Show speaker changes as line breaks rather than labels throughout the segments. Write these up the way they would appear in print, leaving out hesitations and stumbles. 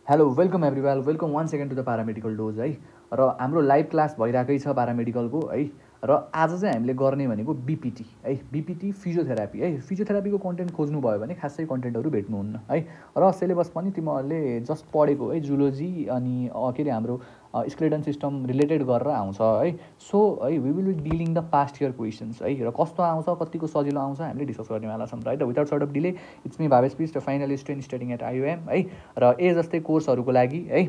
Hello welcome everyone welcome one second to the paramedical dose है र हाम्रो live class भइरहेकै छ प्यारामेडिकलको है र आज चाहिँ हामीले गर्ने भनेको बिपिटी है बिपिटी फिजियोथेरापी है फिजियोथेरापीको कन्टेन्ट खोज्नुभयो भने खासै कन्टेन्टहरू भेट्नुहुन्न है र सिलेबस पनि तिमीहरूले जस्ट पढेको है जुलोजी अनि के अरे हाम्रो स्केलेटन सिस्टम रिलेटेड गरेर आउँछ है सो है we will be dealing the past year questions है र कस्तो आउँछ कतिको सजिलो आउँछ हामीले डिस्कस गर्नेवाला छौँ र है त without sort of delay it's me Bhavesh BPT final student studying at IOM है र जस्तै कोर्सहरूको लागि है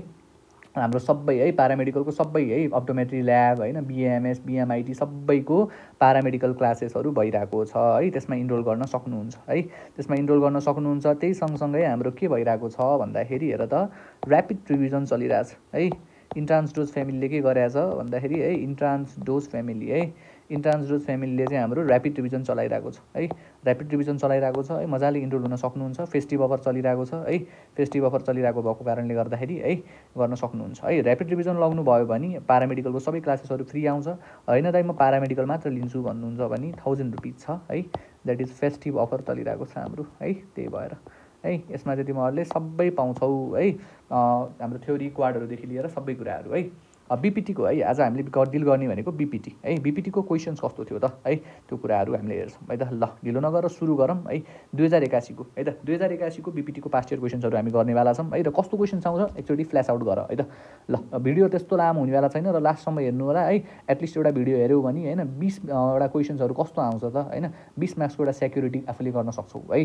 हाम्रो सबै है प्यारामेडिकलको सबै है अप्टोमेट्री ल्याब होइन बिएमएस बिएमआइटी सबैको प्यारामेडिकल क्लासेसहरू भइरहेको छ है त्यसमा इनरोल गर्न सक्नुहुन्छ है त्यसमा इनरोल गर्न सक्नुहुन्छ त्यही सँगसँगै हाम्रो के भइरहेको छ भन्दाखेरि हेर त ऱ्यापिड रिभिजन चलिरहेछ है इन्ट्रान्स डोज फ्यामिलीले के गरेछ भन्दाखेरि है इन्ट्रान्स डोज फ्यामिली है इन्ट्रान्स डोज फ्यामिलीले चाहिँ हाम्रो ऱ्यापिड रिभिजन चलाइरहेको छ है ऱ्यापिड रिभिजन चलाइरहेको छ है मजाले इनरोल हुन सक्नुहुन्छ फेस्टिभ अफर चलिरहेको छ है फेस्टिभ अफर चलिरहेको भएको कारणले गर्दाखेरि है गर्न सक्नुहुन्छ है ऱ्यापिड रिभिजन लाउनु भयो भने प्यारामेडिकलको सबै क्लासेसहरू फ्री आउँछ होइन दाइ म प्यारामेडिकल मात्र लिन्छु भन्नुहुन्छ भने 1000 रुपिज छ है द्याट इज फेस्टिभ अफर चलिरहेको छ हाम्रो है त्यही भएर है यसमा चाहिँ तिमीहरूले सबै पाउँछौ है हाम्रो थ्योरी क्वाडहरूदेखि लिएर सबै कुराहरू है बिपिटीको है आज हामीले डिल गर्ने भनेको बिपिटी है बिपिटीको क्वेसन्स कस्तो थियो त है त्यो कुराहरू हामीले हेर्छौँ है त ल ढिलो नगरेर सुरु गरौँ है 2081को है त 2081को बिपिटीको पास्ट इयर क्वेसन्सहरू हामी गर्नेवाला छौँ है र कस्तो क्वेसन्स आउँछ एकचोटि फ्ल्यास आउट गर है त ल भिडियो त्यस्तो लामो हुनेवाला छैन र लास्टसम्म हेर्नु होला है एटलिस्ट एउटा भिडियो हेऱ्यौ भने होइन 20 वटा क्वेसन्सहरू कस्तो आउँछ त होइन 20 मार्क्सको एउटा सेक्युरिटी आफूले गर्न सक्छौ है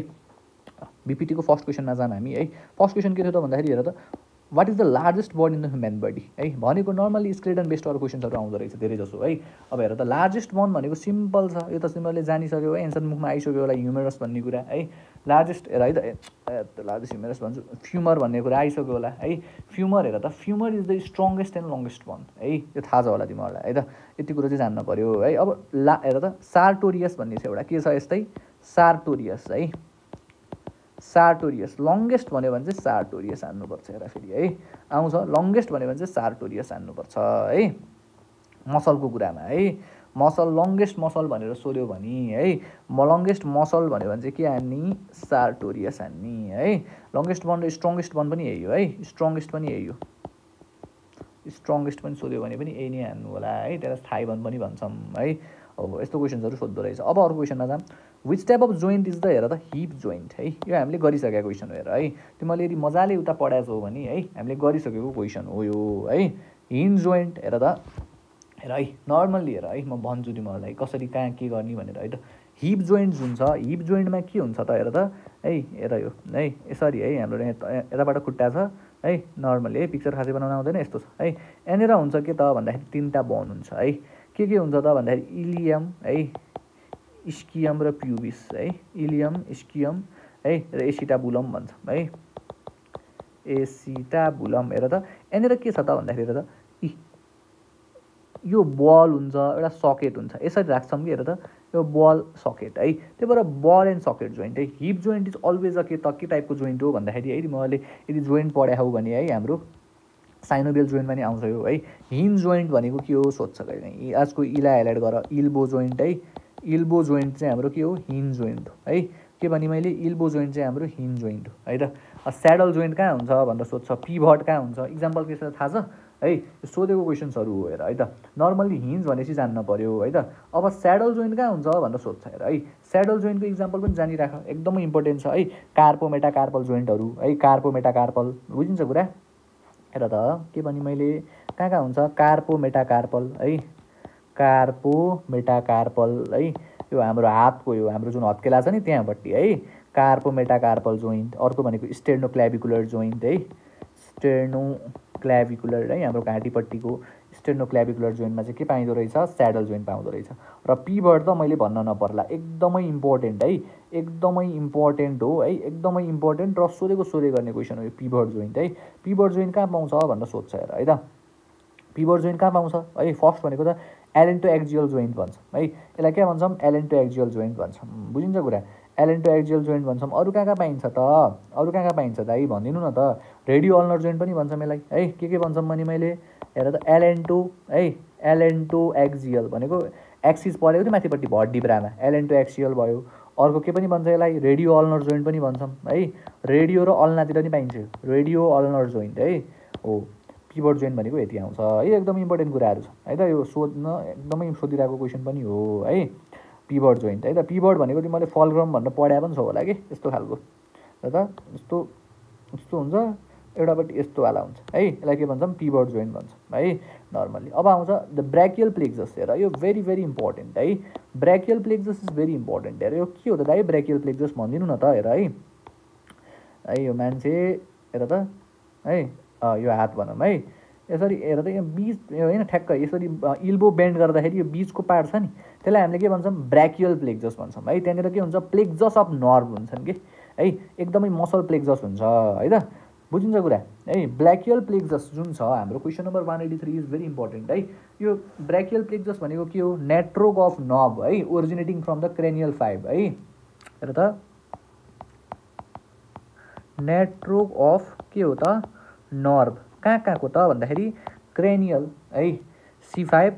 बिपिटीको फर्स्ट क्वेसनमा जान हामी है फर्स्ट क्वेसन के थियो त भन्दाखेरि हेर त what is the largest body in the human body है भनेको नर्मली स्केलेटन बेस्ड अरू क्वेसन्सहरू आउँदो रहेछ धेरै जसो है अब हेर त लार्जेस्ट बन भनेको सिम्पल छ यो त तिमीहरूले जानिसक्यौ है एन्सर मुखमा आइसक्यो होला ह्युमेरस भन्ने कुरा है लार्जेस्ट हेर है त लार्जेस्ट ह्युमेरस भन्छु फ्युमर भन्ने कुरा आइसक्यो होला है फ्युमर हेर त femur is the strongest and longest bone है यो थाहा छ होला तिमीहरूलाई है त यति कुरो चाहिँ जान्न पऱ्यो है अब हेर त सार्टोरियस भन्ने छ एउटा के छ यस्तै सार्टोरियस है सार्टोरियस लङ्गेस्ट भन्यो भने चाहिँ सार्टोरियस हान्नुपर्छ हेर फेरि है आउँछ लङ्गेस्ट भन्यो भने चाहिँ सार्टोरियस हान्नुपर्छ है मसलको कुरामा है मसल लङ्गेस्ट मसल भनेर सोध्यो भने है लङ्गेस्ट मसल भन्यो भने चाहिँ के हान्ने सार्टोरियस हान्ने है लङ्गेस्ट बन र स्ट्रङ्गेस्ट बन पनि यही हो है स्ट्रङ्गेस्ट पनि यही हो स्ट्रङ्गेस्ट पनि सोध्यो भने पनि यही नै हान्नु होला है त्यसलाई थाई बन पनि भन्छौँ है अब यस्तो क्वेसन्सहरू सोध्दो रहेछ अब अर्को क्वेसनमा जाऊँ which type of joint is the हेर त हिप जोइन्ट है यो हामीले गरिसकेको क्वेसन हो हेर है तिमीले यदि मजाले उता पढाएछौ भने है हामीले गरिसकेको क्वेसन हो यो है हिन्ज जोइन्ट हेर त हेर है नर्मल्ली हेर है म भन्छु तिमीहरूलाई कसरी कहाँ के गर्ने भनेर है त हिप जोइन्ट जुन छ हिप जोइन्टमा के हुन्छ त हेर त है हेर यो है यसरी है हाम्रो यताबाट खुट्टा छ है नर्मली है पिक्चर खासै बनाउन आउँदैन यस्तो छ है यहाँनिर हुन्छ के त भन्दाखेरि 3टा बोन हुन्छ है के हुन्छ त भन्दाखेरि इलियम है स्कियम र प्युबिस है इलियम स्कियम है र एसिटाबुलम भन्छ है एसिटाबुलम हेर त यहाँनिर के छ त भन्दाखेरि हेर त यो बल हुन्छ एउटा सकेट हुन्छ यसरी राख्छौँ कि हेर त यो बल सकेट है त्यही भएर बल एन्ड सकेट जोइन्ट है हिप जोइन्ट इज अलवेज के टाइपको जोइन्ट हो भन्दाखेरि है मैले यदि जोइन्ट पढाएँ भने है हाम्रो साइनोबियल जोइन्टमा नि आउँछ यो है हिन्ज जोइन्ट भनेको के हो सोध्छ कहिले आजको इला हाइलाइट गर इल्बो जोइन्ट है इल्बो जोइन्ट चाहिँ हाम्रो के हो हिन्ज जोइन्ट हो है के भने मैले इल्बो जोइन्ट चाहिँ हाम्रो हिन्ज जोइन्ट हो है त स्याडल जोइन्ट कहाँ हुन्छ भनेर सोध्छ पिभट कहाँ हुन्छ इक्जाम्पल के छ थाहा छ है सोधेको क्वेसन्सहरू हो हेर है त नर्मल्ली हिन्ज भनेपछि जान्न पर्यो है त अब स्याडल जोइन्ट कहाँ हुन्छ भनेर सोध्छ हेर है स्याडल जोइन्टको इक्जाम्पल पनि जानिराख एकदमै इम्पोर्टेन्ट छ है कार्पो मेटाकार्पल जोइन्टहरू है कार्पो मेटाकार्पल बुझिन्छ कुरा हेर त के भने मैले कहाँ हुन्छ कार्पो मेटाकार्पल है कार्पो मेटाकार्पल है यो हाम्रो हातको यो हाम्रो जुन हत्केला छ नि त्यहाँपट्टि है कार्पो मेटाकार्पल जोइन्ट अर्को भनेको स्टेर्नोक्ल्याभिकुलर जोइन्ट है स्टेर्नोक्ल्याभिकुलर है हाम्रो घाँटीपट्टिको स्टेर्नोक्ल्याभिकुलर जोइन्टमा चाहिँ के पाइँदो रहेछ स्याडल जोइन्ट पाउँदो रहेछ र पिभट त मैले भन्न नपर्ला एकदमै इम्पोर्टेन्ट है एकदमै इम्पोर्टेन्ट हो है एकदमै इम्पोर्टेन्ट र सोधे गर्ने क्वेसन हो यो पिभट जोइन्ट है पिभट जोइन्ट कहाँ पाउँछ भनेर सोध्छ हेर है त पिभट जोइन्ट कहाँ पाउँछ है फर्स्ट भनेको त एलेन्टो एक्जियल जोइन्ट भन्छ है यसलाई के भन्छौँ एलेन्टो एक्जियल जोइन्ट भन्छौँ बुझिन्छ कुरा एलेन्टो एक्जियल जोइन्ट भन्छौँ अरू कहाँ पाइन्छ त अरू कहाँ पाइन्छ दाइ भनिदिनु न त रेडियो अल्नर जोइन्ट पनि भन्छौँ यसलाई है के भन्छौँ भने मैले हेर त एलेन्टो है एलेन्टो एक्जियल भनेको एक्सिस परेको थियो माथिपट्टि भड्डी ब्रामा एलेन्टो एक्सियल भयो अर्को के पनि भन्छ यसलाई रेडियो अल्नर जोइन्ट पनि भन्छौँ है। रेडियो र अल्नातिर नि पाइन्छ रेडियो अल्नर जोइन्ट है हो। पिभट जोइन्ट भनेको यति आउँछ है। एकदमै इम्पोर्टेन्ट कुराहरू छ है त, यो सोध्न एकदमै सोधिरहेको क्वेसन पनि हो है। पिभट जोइन्ट है त, पिभट भनेको तिमीले फलक्रम भनेर पढाए पनि छ होला कि यस्तो खालको है त, यस्तो यस्तो हुन्छ एउटापट्टि यस्तोवाला हुन्छ है। यसलाई के भन्छौँ पिभट जोइन्ट भन्छौँ है नर्मल्ली। अब आउँछ द ब्राकियल प्लेक्सस। हेर यो भेरी भेरी इम्पोर्टेन्ट है। Brachial plexus is very important. हेर यो के हो त दाइ ब्राकियल प्लेक्सस भनिदिनु न त। हेर है यो मान्छे हेर त है यो हात भनौँ है यसरी हेर त, यो बिच होइन ठ्याक्क यसरी इल्बो बेन्ड गर्दाखेरि यो बिचको पार्ट छ नि त्यसलाई हामीले के भन्छौँ ब्राकियल प्लेक्सस भन्छौँ है। त्यहाँनिर के हुन्छ प्लेक्सस अफ नर्भ हुन्छन् कि है, एकदमै मसल प्लेक्सस हुन्छ है त, बुझिन्छ कुरा है। ब्राकियल प्लेक्सस जुन छ हाम्रो question number 183 is very important है। यो ब्राकियल प्लेक्सस भनेको के हो नेटवर्क अफ नर्भ है ओरिजिनेटिङ फ्रम द क्रेनियल फाइब है। हेर त नेटवर्क अफ के हो त नर्भ कहाँको त भन्दाखेरि क्रेनियल है C5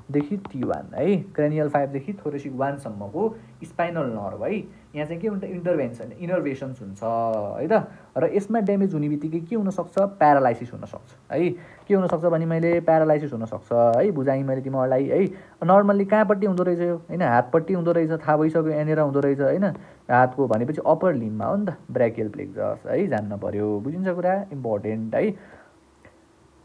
देखि T1 है, क्रेनियल 5 देखि थोरेसिक 1 सम्मको स्पाइनल नर्भ है। यहाँ चाहिँ के हुन्छ इन्टरभेन्सन इनर्भेसन्स हुन्छ है त। र यसमा ड्यामेज हुने बित्तिकै के हुनसक्छ प्यारालाइसिस हुनसक्छ है। के हुनसक्छ भने मैले प्यारालाइसिस हुनसक्छ है। बुझाएँ मैले तिमीहरूलाई है। नर्मल्ली कहाँपट्टि हुँदो रहेछ यो होइन हातपट्टि हुँदो रहेछ, थाहा भइसक्यो यहाँनिर हुँदो रहेछ होइन हातको भनेपछि अप्पर लिम्बमा हो नि त ब्राकियल प्लेक्सस है, जान्न पर्यो, बुझिन्छ कुरा इम्पोर्टेन्ट है।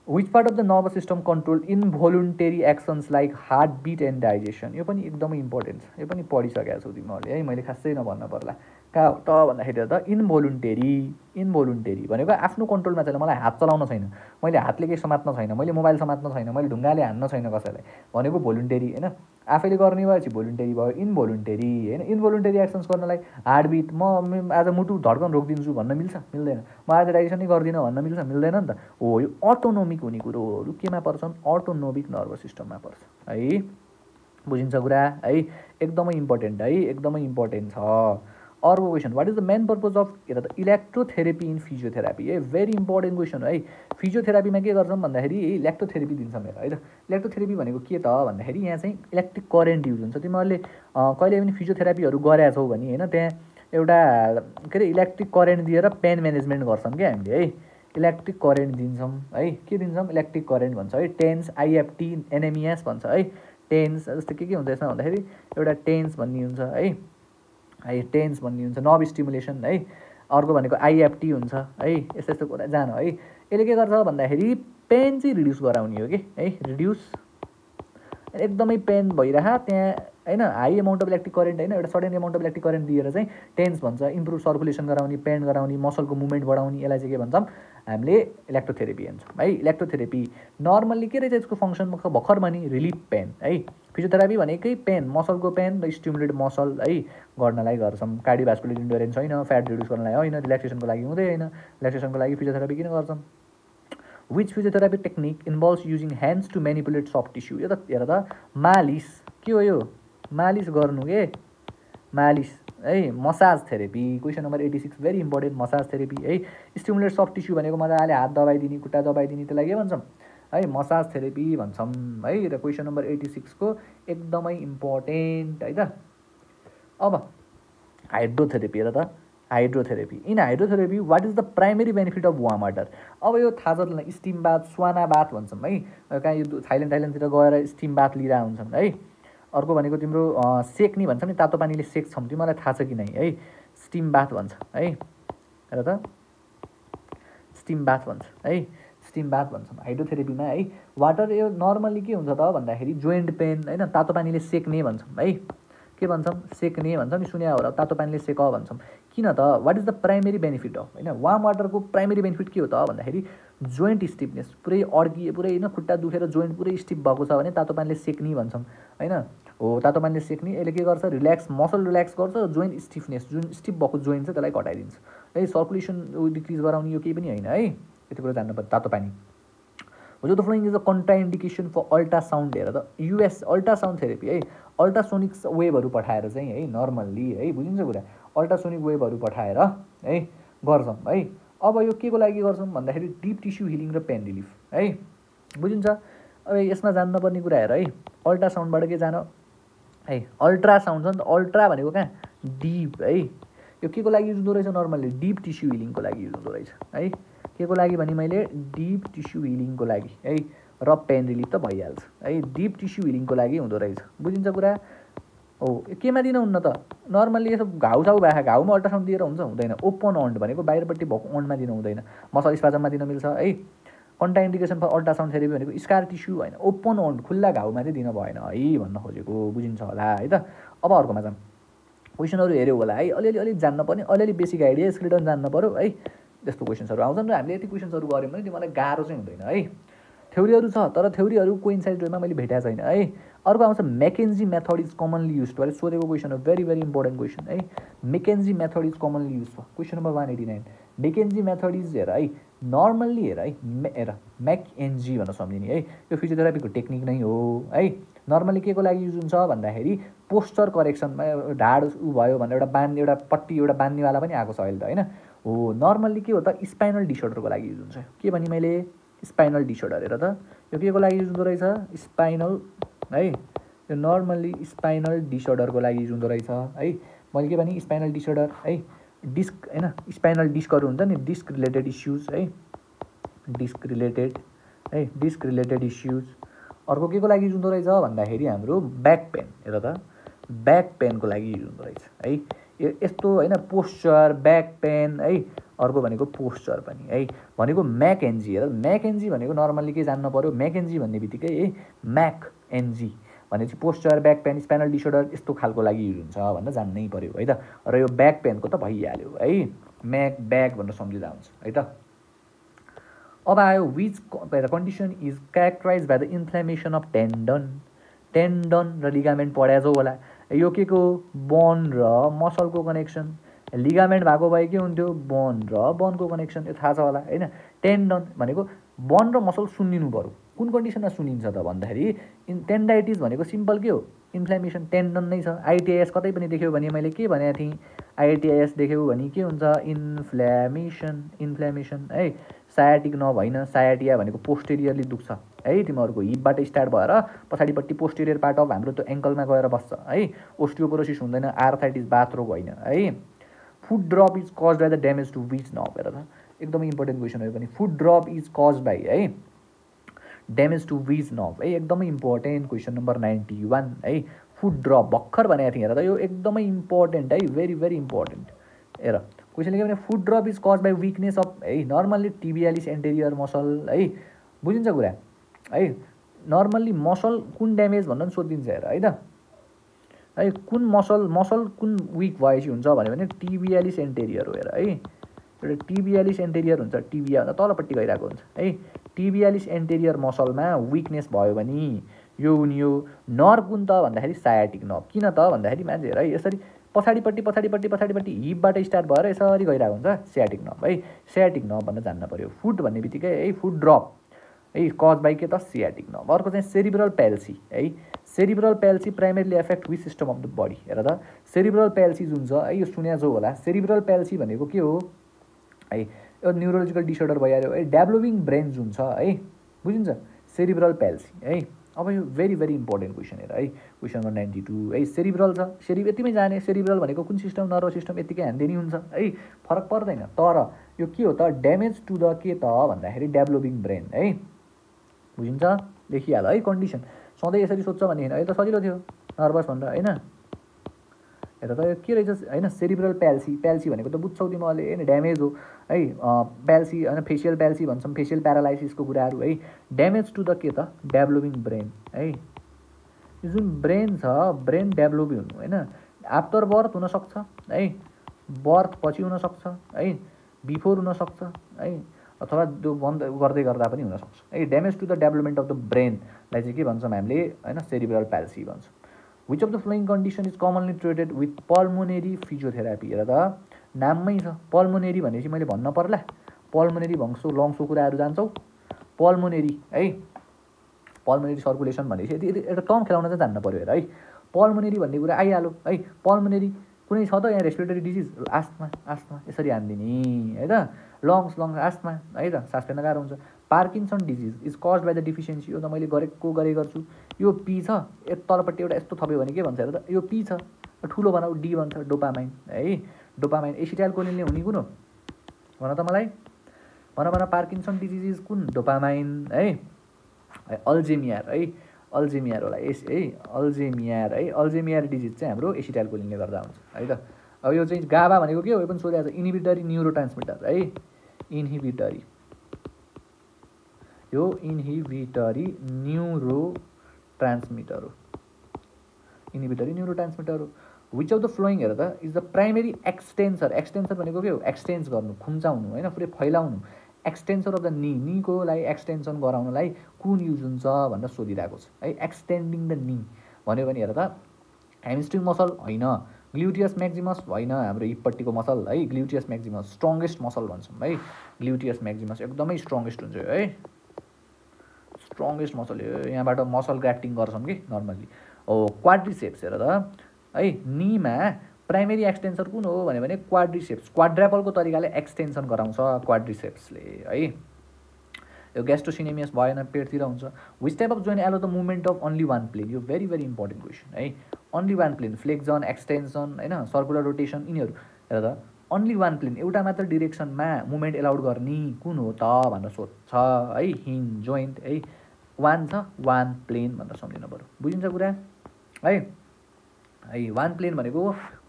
Which part of the nervous system control involuntary actions like heartbeat and digestion? यो पनि एकदमै इम्पोर्टेन्ट छ, यो पनि पढिसकेको छु तिमीहरूले है, मैले खासै नभन्न पर्ला। कहाँ त भन्दाखेरि त इन्भोलुन्टेरी भनेको आफ्नो कन्ट्रोलमा छैन, मलाई हात चलाउन छैन, मैले हातले केही समात्न छैन, मैले मोबाइल समात्न छैन, मैले ढुङ्गाले हान्न छैन कसैलाई भनेको भोलुन्टेरी होइन। आफैले गर्ने भएपछि भोलुन्टेरी भयो, इन्भोलुन्टेरी होइन। इन्भोलुन्टेरी एक्सन्स गर्नलाई हार्टबिट म आज मुटु धड्कन रोकिदिन्छु भन्न मिल्छ मिल्दैन, म आज डाइजेसन नै गर्दिनँ भन्न मिल्छ मिल्दैन नि त हो। यो अटोनोमिक हुने कुरोहरू केमा पर्छन् अटोनोमिक नर्भस सिस्टममा पर्छ है, बुझिन्छ कुरा है। एकदमै इम्पोर्टेन्ट है, एकदमै इम्पोर्टेन्ट छ। अर्को question what is the main purpose of हेर त इलेक्ट्रोथेरापी इन फिजियोथेरापी है, भेरी इम्पोर्टेन्ट क्वेसन है। फिजियोथेरापीमा के गर्छौँ भन्दाखेरि इलेक्ट्रोथेरापी दिन्छौँ हेर है त। इलेक्ट्रोथेरापी भनेको के त भन्दाखेरि यहाँ चाहिँ इलेक्ट्रिक करेन्ट युज हुन्छ। तिमीहरूले कहिले पनि फिजियोथेरापीहरू गरेका छौ भने होइन त्यहाँ एउटा के अरे इलेक्ट्रिक करेन्ट दिएर पेन म्यानेजमेन्ट गर्छौँ क्या हामीले है। इलेक्ट्रिक करेन्ट दिन्छौँ है, के दिन्छौँ इलेक्ट्रिक करेन्ट भन्छ है। टेन्स IFT NMES भन्छ है। टेन्स जस्तो के हुन्छ यसमा भन्दाखेरि एउटा टेन्स भन्ने हुन्छ है टेन्स भन्ने हुन्छ नर्भ स्टिमुलेसन है। अर्को भनेको IFT हुन्छ है। यस्तो यस्तो कुरा जानु है। यसले के गर्छ भन्दाखेरि पेन चाहिँ रिड्युस गराउने हो कि है, रिड्युस एकदमै पेन भइरह त्यहाँ होइन high amount of electric current होइन एउटा sudden amount of electric current दिएर चाहिँ टेन्स भन्छ, इम्प्रुभ सर्कुलेसन गराउने, पेन गराउने, मसलको मुभमेन्ट बढाउने, यसलाई चाहिँ के भन्छौँ हामीले इलेक्ट्रोथेरापी भन्छौँ है। इलेक्ट्रोथेरापी नर्मल्ली के रहेछ यसको फङ्सन भर्खर भने रिलिफ पेन है। फिजियोथेरापी भनेकै पेन मसलको पेन र स्टिमुलेट मसल है गर्नलाई गर्छौँ। कार्डियोभास्कुलर इन्ड्योरेन्स होइन, फ्याट रिड्युस गर्नलाई होइन, रिल्याक्सेसनको लागि हुँदै होइन। रिल्याक्सेसनको लागि फिजियोथेरापी किन गर्छौँ। Which physiotherapy technique involves using hands to manipulate soft tissue? यो त हेर त मालिस के हो यो मालिस गर्नु के मालिस है। Massage therapy question number 86 very important massage therapy है। स्टिमुलेट सफ्ट टिस्यु भनेको मजाले हात दबाइदिने खुट्टा दबाइदिने त्यसलाई के भन्छौँ है मसाज थेरेपी भन्छौँ है। र क्वेसन नम्बर 86 को एकदमै इम्पोर्टेन्ट है त। अब हाइड्रोथेरेपी हेर त hydrotherapy in hydrotherapy what is the primary benefit of warm water. अब यो थाहा छ त्यसलाई स्टिम बाथ स्वाना बाथ भन्छौँ है। कहाँ यो थाइल्यान्डतिर गएर स्टिम बाथ लिएर हुन्छन् है। अर्को भनेको तिम्रो सेक्ने भन्छ नि तातो पानीले सेक्छौँ, तिमीलाई थाहा छ कि नै है। स्टिम बाथ भन्छ है। हेर त स्टिम बाथ भन्छ है, स्टिम बाथ भन्छौँ हाइड्रोथेरेपीमा है। वाटर यो नर्मल्ली के हुन्छ त भन्दाखेरि जोइन्ट पेन होइन तातो पानीले सेक्ने भन्छौँ है। के भन्छौँ सेक्ने भन्छौँ नि सुन्या होला तातो पानीले सेक भन्छौँ। किन त what is the primary benefit of होइन वार्म वाटरको प्राइमेरी बेनिफिट के हो त भन्दाखेरि जोइन्ट स्टिफनेस पुरै अड्किए पुरै होइन खुट्टा दुखेर जोइन्ट पुरै स्टिफ भएको छ भने तातो पानीले सेक्ने भन्छौँ होइन हो। तातो पानीले सेक्ने यसले के गर्छ रिल्याक्स मसल रिल्याक्स गर्छ, जोइन्ट स्टिफनेस जुन स्टिफ भएको जोइन्ट छ त्यसलाई घटाइदिन्छ है। सर्कुलेसन डिक्रिज गराउने यो केही पनि होइन है। यति कुरा जान्नु पर्छ तातो पानी। जो the following is a contraindication for ultrasound हेर त US अल्ट्रासाउन्ड थेरेपी है। अल्ट्रासोनिक वेभहरू पठाएर चाहिँ है नर्मल्ली है बुझिन्छ कुरा अल्ट्रासोनिक वेभहरू पठाएर है गर्छौँ है। अब यो के को लागि गर्छौँ भन्दाखेरि डिप टिस्यु हिलिङ र पेन रिलिफ है बुझिन्छ। अब यसमा जान्नुपर्ने कुरा हेर है अल्ट्रासाउन्डबाट के जान है अल्ट्रासाउन्ड छ नि त। अल्ट्रा भनेको कहाँ डिप है, यो के को लागि युज हुँदो रहेछ नर्मल्ली डिप टिस्यु हिलिङको लागि युज हुँदो रहेछ है। के को लागि भने मैले डिप टिस्यु हिलिङको लागि है, र पेन रिलिफ त भइहाल्छ है, डिप टिस्यु हिलिङको लागि हुँदो रहेछ। बुझिन्छ कुरा हो। केमा दिन हुन्न त नर्मल्ली यसो घाउछाउ भए घाउमा अल्ट्रासाउन्ड दिएर हुन्छ हुँदैन। ओपन अन्ड भनेको बाहिरपट्टि भएको अन्डमा दिन हुँदैन, मसल स्पाजममा दिन मिल्छ है। कन्ट्राइन्डिकेसन फर अल्ट्रासाउन्ड थेरेपी भनेको स्कार टिस्यु होइन, ओपन अन्ड खुल्ला घाउमा चाहिँ दिन भएन है भन्न खोजेको, बुझिन्छ होला है त। अब अर्कोमा जाऊँ, क्वेसनहरू हेऱ्यो होला है, अलिअलि अलिक जान्न पर्ने, अलिअलि बेसिक आइडिया स्केलेटन जान्न पऱ्यो है, त्यस्तो क्वेसन्सहरू आउँछन्। र हामीले यति क्वेसन्सहरू गऱ्यौँ भने त्यो मलाई गाह्रो चाहिँ हुँदैन है। थ्योरीहरू छ तर थ्योरीहरू कोइन्साइड वेमा मैले भेटाएको छैन है। अर्को आउँछ McKenzie method is commonly use भएर सोधेको क्वेसन हो, भेरी भेरी इम्पोर्टेन्ट क्वेसन है। McKenzie method is commonly use for question number 189। McKenzie method is हेर है, नर्मल्ली हेर है, हेर मेकएनजी भनेर सम्झिने है, यो फिजियोथेरापीको टेक्निक नै हो है। नर्मल्ली के को लागि युज हुन्छ भन्दाखेरि पोस्चर करेक्सनमा ढाड उ भयो भनेर एउटा पट्टी एउटा बान्नेवाला पनि आएको छ अहिले त होइन हो। नर्मल्ली के हो त स्पाइनल डिसअर्डरको लागि युज हुन्छ। के भने मैले स्पाइनल डिसअर्डर हेर त, यो के को लागि युज हुँदो रहेछ स्पाइनल है, यो नर्मल्ली स्पाइनल डिसअर्डरको लागि युज हुँदो रहेछ है। मैले के भने स्पाइनल डिसअर्डर है, डिस्क होइन, स्पाइनल डिस्कहरू हुन्छ नि, डिस्क रिलेटेड इस्युज है, डिस्क रिलेटेड इस्युज। अर्को के को लागि युज हुँदो रहेछ भन्दाखेरि हाम्रो ब्याक पेन हेर त, ब्याक पेनको लागि युज हुँदो रहेछ है। यस्तो होइन पोस्चर ब्याक पेन है। अर्को भनेको पोस्चर पनि है, भनेको म्याकएनजी हेर, म्याकएनजी भनेको नर्मल्ली के जान्न पऱ्यो, म्याकएनजी भन्ने बित्तिकै है म्याकएनजी भनेपछि posture back pain spinal disorder यस्तो खालको लागि युज हुन्छ भनेर जान्नै पऱ्यो है त। र यो ब्याक पेनको त भइहाल्यो है, ब्याक भनेर सम्झिँदा हुन्छ है त। अब आयो which condition is characterize by the inflammation of tendon र लिगामेन्ट पढाएछौ होला। यो के को बोन र मसलको कनेक्सन, लिगामेन्ट भएको भए के हुन्थ्यो बोन र बोनको कनेक्सन, यो थाहा छ होला होइन। टेन्डन भनेको बोन र मसल सुन्निनु पऱ्यो, कुन कन्डिसनमा सुनिन्छ त भन्दाखेरि टेन्डाइटिस भनेको सिम्पल के हो इन्फ्लेमेसन, टेन्डन नै छ। आइटिआइएस कतै पनि देख्यो भने मैले के भनेको थिएँ, आइटिआइएस देख्यौ भने के हुन्छ इन्फ्लेमेसन है। सायाटिक नर्भ होइन, सायाटिया भनेको पोस्टेरियरली दुख्छ है, तिमीहरूको हिपबाट स्टार्ट भएर पछाडिपट्टि पोस्टेरियर पार्ट अफ हाम्रो त्यो एङ्कलमा गएर बस्छ है। ओस्टियोपोरोसिस हुँदैन, आर्थराइटिस बाथरोग होइन है। Foot drop is cause by the damage to which nerve हेर त, एकदमै इम्पोर्टेन्ट क्वेसन हो पनि। Foot drop is cause by है ड्यामेज टु विच नर्भ है, एकदमै इम्पोर्टेन्ट क्वेसन नम्बर 91 है। फुड ड्रप भर्खर भनेको थिएँ हेर त, यो एकदमै इम्पोर्टेन्ट है, भेरी भेरी इम्पोर्टेन्ट हेर। क्वेसनले के भने food drop is cause by weakness of है, नर्मल्ली टिबियालिस एन्टेरियर मसल है, बुझिन्छ कुरा है। नर्मल्ली मसल कुन ड्यामेज भन्दा पनि सोधिदिन्छ हेर है त है, कुन मसल कुन विक भएपछि हुन्छ भने टिबियालिस एन्टेरियर हो हेर है। एउटा टिबियालिस एन्टेरियर हुन्छ, टिबिया तलपट्टि गइरहेको हुन्छ है। टिबियालिस एन्टेरियर मसलमा विकनेस भयो भने यो हुने नर्भ कुन त भन्दाखेरि सायाटिक नर्भ। किन त भन्दाखेरि मान्छे हेर है, यसरी पछाडिपट्टि हिपबाट स्टार्ट भएर यसरी गइरहेको हुन्छ स्याटिक नर्भ है। स्याटिक नर्भ भनेर जान्न पऱ्यो। फुड भन्ने बित्तिकै है फुड ड्रप है कज बाई के त सियाटिक नर्भ। अर्को चाहिँ सेरिब्रल प्याल्सी है। Cerebral palsy primarily affect which system of the body हेर त। सेरिब्रल प्याल्सी जुन छ है, यो सुनेको होला। सेरिब्रल प्याल्सी भनेको के हो है, यो न्युरोलोजिकल डिसअर्डर भइहाल्यो है। डेभलोपिङ ब्रेन जुन छ है, बुझिन्छ, सेरिब्रल प्याल्सी है। अब यो भेरी भेरी इम्पोर्टेन्ट क्वेसन हेर है, क्वेसन नम्बर 92 है। सेरिब्रल छ, यतिमै जाने सेरिब्रल भनेको कुन सिस्टम, नर्भस सिस्टम, यतिकै ह्यान्डेनी हुन्छ है, फरक पर्दैन। तर यो के हो त ड्यामेज टु द के त भन्दाखेरि डेभलोपिङ ब्रेन है, बुझिन्छ, देखिहाल है कन्डिसन। सधैँ यसरी सोध्छ भने होइन, अहिले त सजिलो थियो नर्भस भनेर होइन। हेर त यो के रहेछ होइन, सेरिब्रल प्याल्सी। प्याल्सी भनेको त बुझ्छौ तिमीहरूले होइन, ड्यामेज हो है। प्याल्सी होइन फेसियल प्याल्सी भन्छौँ, फेसियल प्यारालाइसिसको कुराहरू है। ड्यामेज टु द के त डेभलोपिङ ब्रेन है। यो जुन ब्रेन छ, ब्रेन डेभलोप हुनु होइन, आफ्टर बर्थ हुनसक्छ है, बर्थ पछि हुनसक्छ है, बिफोर हुनसक्छ है, अथवा त्यो बन्द गर्दै गर्दा पनि हुनसक्छ है। Damage to the development of the ब्रेनलाई चाहिँ के भन्छौँ हामीले होइन, सेरिब्रल प्याल्सी भन्छौँ। Which of the following condition is commonly treated with pulmonary physiotherapy हेर त, नाममै छ पल्मोनेरी भनेपछि मैले भन्न पर्ला, पल्मोनेरी भङ्सो लङ्सो कुराहरू जान्छौ। पल्मोनेरी है, पल्मोनेरी सर्कुलेसन भनेपछि यदि एउटा टर्म खेलाउन चाहिँ जान्न पऱ्यो हेर है। पल्मोनेरी भन्ने कुरा आइहाल्यो है। पल्मोनेरी कुनै छ त यहाँ रेस्पिरेटरी डिजिज, आस्थमा यसरी हान्दिने है त, लङ्स आस्थमा है त, सास फेर्न गाह्रो हुन्छ। Parkinson disease is cause by the deficiency, यो त मैले गरेको गर्छु। यो पी छ, एक तलपट्टि एउटा यस्तो थप्यो भने के भन्छ हेर त, यो पी छ ठुलो बनाऊ डी भन्छ डोपामाइन है। डोपामाइन एसिटाइलकोलिनले हुने कुन हो भन त मलाई, भन पार्किन्सन डिजिज इज कुन डोपामाइन है। अल्जेमियर है, अल्जेमियर होला एस है, अल्जेमियर है। अल्जेमियर डिजिज चाहिँ हाम्रो एसिटाइलकोलिनले गर्दा हुन्छ है त। अब यो चाहिँ गाबा भनेको के हो, यो पनि सोधेको छ, इन्हिबिटरी न्युरोट्रान्समिटर है, इन्हिबिटरी, यो इन्हिबिटरी न्युरो ट्रान्समिटर हो, इन्हिबिटरी न्युरो ट्रान्समिटर हो। विच अफ द फ्लोइङ हेर त इज द प्राइमेरी एक्सटेन्सर। एक्सटेन्सर भनेको के हो, एक्सटेन्स गर्नु, खुम्चाउनु होइन, पुरै फैलाउनु। एक्सटेन्सर अफ द नीको लागि एक्सटेन्सन गराउनलाई कुन युज हुन्छ भनेर सोधिरहेको छ है। एक्सटेन्डिङ द नी भन्यो भने हेर त ह्यामस्ट्रिङ मसल होइन, ग्लुटियस म्याक्सिमस होइन, हाम्रो हिपपट्टिको मसल है, ग्लुटियस म्याक्सिमस स्ट्रङ्गेस्ट मसल भन्छौँ है। ग्लुटियस म्याक्सिमस एकदमै स्ट्रङ्गेस्ट हुन्छ है, स्ट्रङ्गेस्ट मसल हो। यहाँबाट मसल ग्राफ्टिङ गर्छौँ कि नर्मल्ली। हो क्वाड्रिसेप्स हेर त है, नीमा प्राइमेरी एक्सटेन्सर कुन हो भने क्वाड्रिसेप्स, क्वाड्रापलको तरिकाले एक्सटेन्सन गराउँछ क्वाड्रिसेप्सले है। यो ग्यास्ट्रोसिनेमियस भएन, पेटतिर हुन्छ। Which type of joint allow the movement of only one plane, यो भेरी भेरी इम्पोर्टेन्ट क्वेसन है। Only one plane, flexion, extension होइन, सर्कुलर रोटेसन, यिनीहरू हेर त ओन्ली वान प्लेन, एउटा मात्र डिरेक्सनमा मुभमेन्ट एलाउड गर्ने कुन हो त भनेर सोध्छ है। हिन्ज जोइन्ट है, वान छ, वान प्लेन भनेर सम्झिनु पऱ्यो, बुझिन्छ कुरा है। है वान प्लेन भनेको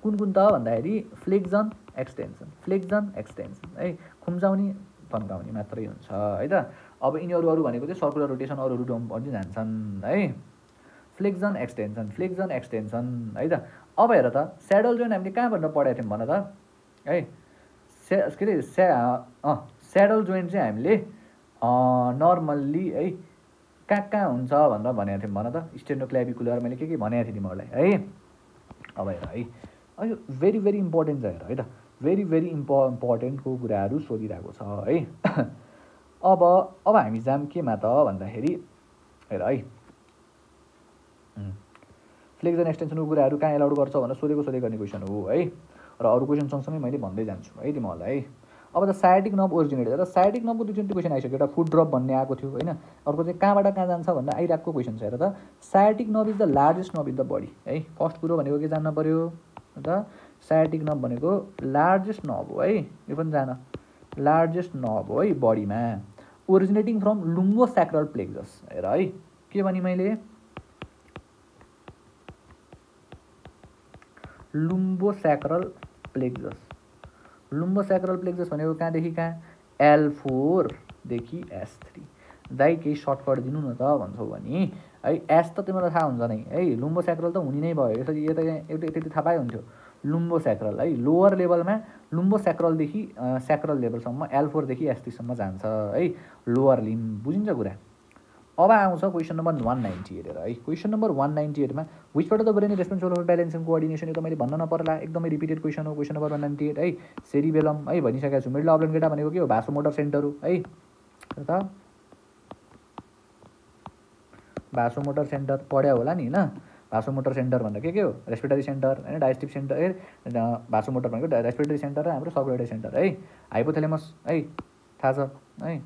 कुन कुन त भन्दाखेरि फ्लेक्जन एक्सटेन्सन, फ्लेक्जन एक्सटेन्सन है, खुम्चाउने तन्काउने मात्रै हुन्छ है त। अब यिनीहरू भनेको चाहिँ सर्कुलर रोटेसन अरू डोम पनि जान्छन् है। फ्लेक्जन एक्सटेन्सन, फ्लेक्जन एक्सटेन्सन है त। अब हेर त स्याडल जोइन्ट हामीले कहाँबाट पढाएको थियौँ भन त है। के अरे स्याडल जोइन्ट चाहिँ हामीले नर्मल्ली है कहाँ हुन्छ भनेर भनेको थियौँ भन त। स्टेनोक्ल्याभिकुलर मैले के भनेको थिएँ तिमीहरूलाई है। अब हेर है, यो भेरी भेरी इम्पोर्टेन्ट छ हेर है त, भेरी भेरी इम्पोर्टेन्टको कुराहरू सोधिरहेको छ है। अब हामी जाम केमा त भन्दाखेरि हेर है, फ्लेक्जन एक्सटेन्सनको कुराहरू कहाँ एलाउड गर्छ भनेर सोधेको गर्ने क्वेसन हो है। र अरू क्वेसन सँगसँगै मैले भन्दै जान्छु है तिमीहरूलाई है। अब त साइटिक नर्भ ओरिजिनेट र साइटिक नर्भको दुईचोटि क्वेसन आइसक्यो, एउटा फुट ड्रप भन्ने आएको थियो होइन, अर्को चाहिँ कहाँबाट कहाँ जान्छ भनेर आइरहेको क्वेसन छ हेर त। Sciatic nerve is the largest nerve in the body है। फर्स्ट कुरो भनेको के जान्न पऱ्यो त, साइटिक नर्भ भनेको लार्जेस्ट नर्भ हो है, यो पनि जान, लार्जेस्ट नर्भ हो है बडीमा। ओरिजिनेटिङ फ्रम लुम्बो स्याक्रल प्लेक्सस हेर है, के भने मैले लुम्बो स्याक्रल प्लेक्सस। लुम्बो स्याक्रल प्लेक्सस भनेको कहाँदेखि कहाँ, L4 देखि S3। दाइ केही सर्टकट दिनु न त भन्छौ भने है, एस त तिमीलाई थाहा हुन्छ नै है, लुम्बो स्याक्रल त हुने नै भयो। यसरी यो त एउटा यति थाहा पाए हुन्थ्यो। लुम्बो स्याक्रल है, लोवर लेभलमा लुम्बो स्याक्रलदेखि स्याक्रल लेभलसम्म L4 देखि S3 सम्म जान्छ है, लोवर लिम्ब, बुझिन्छ कुरा। अब आउँछ क्वेसन नम्बर 198 हेरेर है। क्वेसन नम्बर 198 मा which part of the brain responsible for balance and coordination, यो त मैले भन्न नपर्ला, एकदमै रिपिटेड क्वेसन हो। क्वेसन नम्बर 198 है, सेरिबेलम है भनिसकेको छु। मिडल अब्लेन्गेटा भनेको के हो, भासोमोटर सेन्टर हो है त, भासोमोटर सेन्टर पढ्या होला नि होइन। भासोमोटर सेन्टर भन्दा के हो, रेस्पिरेटरी सेन्टर होइन, डाइजेस्टिभ सेन्टर, भासोमोटर भनेको रेस्पिरेटरी सेन्टर र हाम्रो सर्कुलेटरी सेन्टर है। हाइपोथ्यालेमस है थाहा छ है।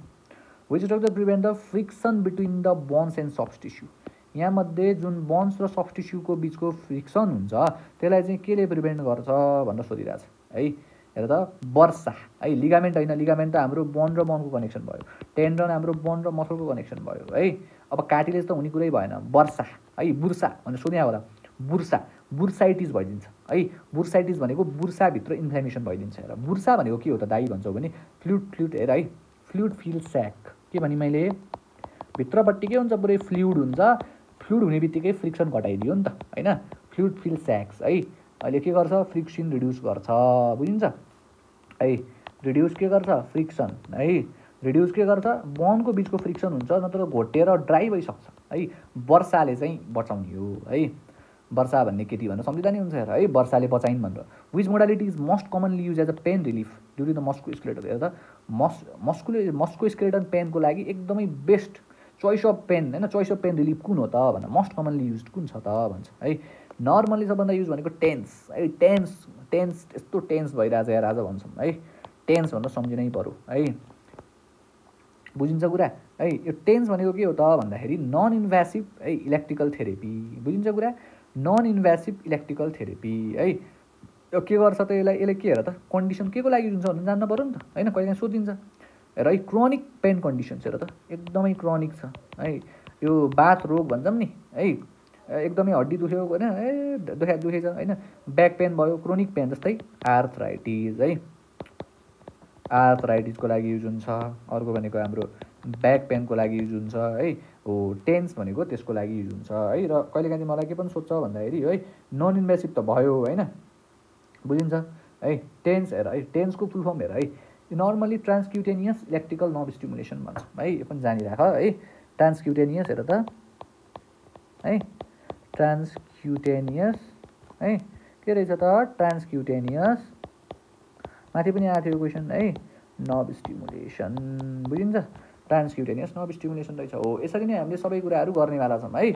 Which of the prevent the friction between the bones and soft tissue, यहाँमध्ये जुन बोन्स र सफ्ट टिस्युको बिचको फ्रिक्सन हुन्छ त्यसलाई चाहिँ केले प्रिभेन्ट गर्छ भनेर सोधिरहेछ है। हेर त वर्षा है, लिगामेन्ट होइन, लिगामेन्ट त हाम्रो बोन र बोनको कनेक्सन भयो, टेन्डन हाम्रो बोन र मसलको कनेक्सन भयो है। अब कार्टिलेज त हुने कुरै भएन, वर्षा है, बुर्सा भनेर सोध्या होला, बुर्सा, बुर्साइटिस भइदिन्छ है। बुर्साइटिस भनेको बुर्साभित्र इन्फ्लेमेसन भइदिन्छ। हेर बुर्सा भनेको के हो त दाइ भन्छौ भने फ्लुइड हेर है, फ्लुइड फिल स्याक, के भने मैले भित्रपट्टि के हुन्छ, पुरै फ्लुइड हुन्छ, फ्लुइड हुने बित्तिकै फ्रिक्सन घटाइदियो नि त होइन, फ्लुइड फिल स्याक्स है। अहिले के गर्छ, फ्रिक्सन रिड्युस गर्छ, बुझिन्छ है। रिड्युस के गर्छ, फ्रिक्सन है, रिड्युस के गर्छ, बोनको बिचको फ्रिक्सन हुन्छ, नत्र घोटेर ड्राई भइसक्छ है। वर्षाले चाहिँ बचाउने हो है, वर्षा भन्ने केटी भनेर सम्झिँदा नि हुन्छ हेर है, वर्षाले बचाइन् भनेर। Which modality is most commonly use as a pain relief during the musculoskeletal, हेर त मस्कुलोस्केलेटल पेनको लागि एकदमै बेस्ट चोइस अफ पेन होइन, चोइस अफ पेन रिलिफ कुन हो त भनेर, मोस्ट कमनली युज कुन छ त भन्छ है। नर्मली सबभन्दा युज भनेको टेन्स है, टेन्स यस्तो टेन्स भइरहेछ यार आज भन्छौँ है, टेन्स भनेर सम्झिनै पऱ्यो है, बुझिन्छ कुरा है। यो टेन्स भनेको के हो त भन्दाखेरि नन इन्भेसिभ है इलेक्ट्रिकल थेरेपी, बुझिन्छ कुरा। नन इन्भेसिभ इलेक्ट्रिकल थेरेपी है। के गर्छ त यसले के हेर त कन्डिसन के को लागि हुन्छ भन्ने जान्न पऱ्यो नि त होइन, कहिलेकाहीँ सोधिन्छ र है क्रोनिक पेन कन्डिसन हेर त एकदमै क्रोनिक छ है। यो बाथ रोग भन्छौँ नि है, एकदमै हड्डी दुख्यो होइन, दुखेछ होइन, ब्याक पेन भयो, क्रोनिक पेन जस्तै आर्थराइटिस है, आर्थराइटिसको लागि युज हुन्छ। अर्को भनेको हाम्रो ब्याक पेनको लागि युज हुन्छ है, हो टेन्स भनेको त्यसको लागि युज हुन्छ है। र कहिलेकाहीँ मलाई के पनि सोध्छ भन्दाखेरि है नन इन्भेसिभ त भयो होइन, बुझिन्छ है। टेन्स हेर है, टेन्सको फुल फर्म हेर है, नर्मली ट्रान्सक्युटेनियस इलेक्ट्रिकल नर्भ स्टिमुलेसन भन्छौँ है, यो पनि जानिराख है। ट्रान्सक्युटेनियस हेर त है, ट्रान्सक्युटेनियस है, के रहेछ त ट्रान्सक्युटेनियस, माथि पनि आएको थियो क्वेसन है, नर्भ स्टिमुलेसन, बुझिन्छ ट्रान्सक्युटेनियस नर्भ स्टिमुलेसन रहेछ हो। यसरी नै हामीले सबै कुराहरू गर्नेवाला छौँ है।